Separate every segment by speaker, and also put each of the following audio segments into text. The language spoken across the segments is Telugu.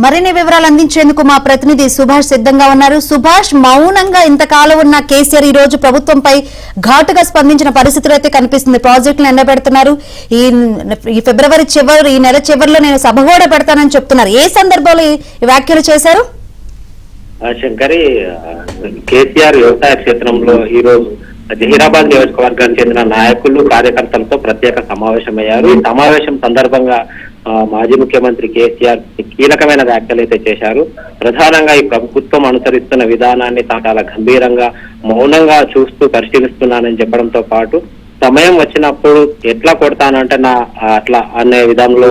Speaker 1: మరిన్ని వివరాలు అందించేందుకు మా ప్రతినిధి సుభాష్ సిద్ధంగా ఉన్నారు. సుభాష్, మౌనంగా ఇంతకాలం ఉన్న కేసీఆర్ ఈ రోజు ప్రభుత్వంపై ఘాటుగా స్పందించిన పరిస్థితులు అయితే కనిపిస్తుంది. ప్రాజెక్టులు ఎండబెడుతున్నారు. ఈ ఫిబ్రవరి ఈ నెల చివరిలో నేను సభ కూడా పెడతానని చెప్తున్నారు. ఏ సందర్భంలో ఈ వ్యాఖ్యలు చేశారు?
Speaker 2: శంకరి, కేసీఆర్ వ్యవసాయ క్షేత్రంలో ఈ రోజు జహీరాబాద్ నియోజకవర్గానికి చెందిన నాయకులు కార్యకర్తలతో ప్రత్యేక సమావేశమయ్యారు. ఈ సమావేశం సందర్భంగా మాజీ ముఖ్యమంత్రి కేసీఆర్ కీలకమైన వ్యాఖ్యలు అయితే చేశారు. ప్రధానంగా ఈ ప్రభుత్వం అనుసరిస్తున్న విధానాన్ని చాలా గంభీరంగా మౌనంగా చూస్తూ పరిశీలిస్తున్నానని చెప్పడంతో పాటు సమయం వచ్చినప్పుడు ఎట్లా కొడతానంటే అట్లా అనే విధంలో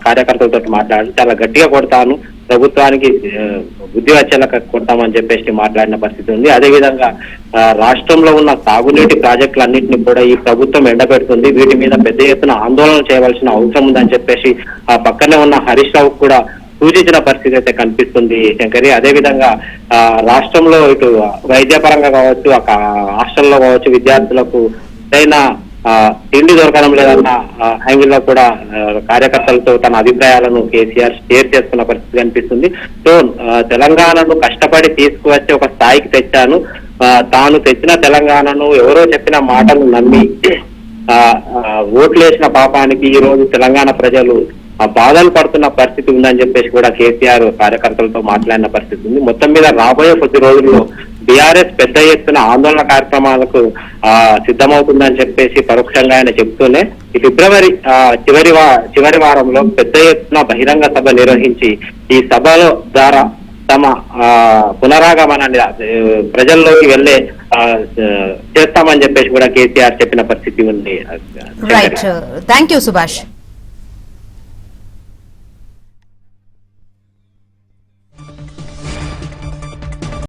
Speaker 2: కార్యకర్తలతో మాట్లాడి చాలా గట్టిగా కొడతాను, ప్రభుత్వానికి బుద్ధి వచ్చేలా కొడతామని చెప్పేసి మాట్లాడిన పరిస్థితి ఉంది. అదేవిధంగా రాష్ట్రంలో ఉన్న సాగునీటి ప్రాజెక్టులన్నింటినీ కూడా ఈ ప్రభుత్వం ఎండబెడుతుంది, వీటి మీద పెద్ద ఎత్తున ఆందోళన చేయవలసిన అవసరం ఉందని చెప్పేసి ఆ పక్కనే ఉన్న హరీష్ రావు కూడా సూచించిన పరిస్థితి అయితే కనిపిస్తుంది శంకరి. అదేవిధంగా రాష్ట్రంలో ఇటు వైద్యపరంగా కావచ్చు, హాస్టల్లో కావచ్చు, విద్యార్థులకు అయినా తిండి దొరకడం లేదన్న యాంగిల్లో కూడా కార్యకర్తలతో తన అభిప్రాయాలను కేసీఆర్ షేర్ చేసుకున్న పరిస్థితి కనిపిస్తుంది. సో తెలంగాణను కష్టపడి తీసుకువచ్చి ఒక స్థాయికి తెచ్చాను, తాను తెచ్చిన తెలంగాణను ఎవరో చెప్పిన మాటలు నమ్మి ఓట్లు వేసిన పాపానికి ఈ రోజు తెలంగాణ ప్రజలు బాధలు పడుతున్న పరిస్థితి ఉందని చెప్పేసి కూడా కేసీఆర్ కార్యకర్తలతో మాట్లాడిన పరిస్థితి ఉంది. మొత్తం మీద రాబోయే కొద్ది రోజుల్లో బీఆర్ఎస్ పెద్ద ఎత్తున ఆందోళన కార్యక్రమాలకు సిద్ధమవుతుందని చెప్పేసి పరోక్షంగా ఆయన చెప్తూనే ఈ ఫిబ్రవరి చివరి వారంలో పెద్ద ఎత్తున బహిరంగ సభ నిర్వహించి ఈ సభలో ద్వారా తమ పునరాగమనాన్ని ప్రజల్లోకి వెళ్లే చేస్తామని చెప్పేసి కూడా కేసీఆర్ చెప్పిన పరిస్థితి ఉంది.
Speaker 1: Right, thank you Subhash.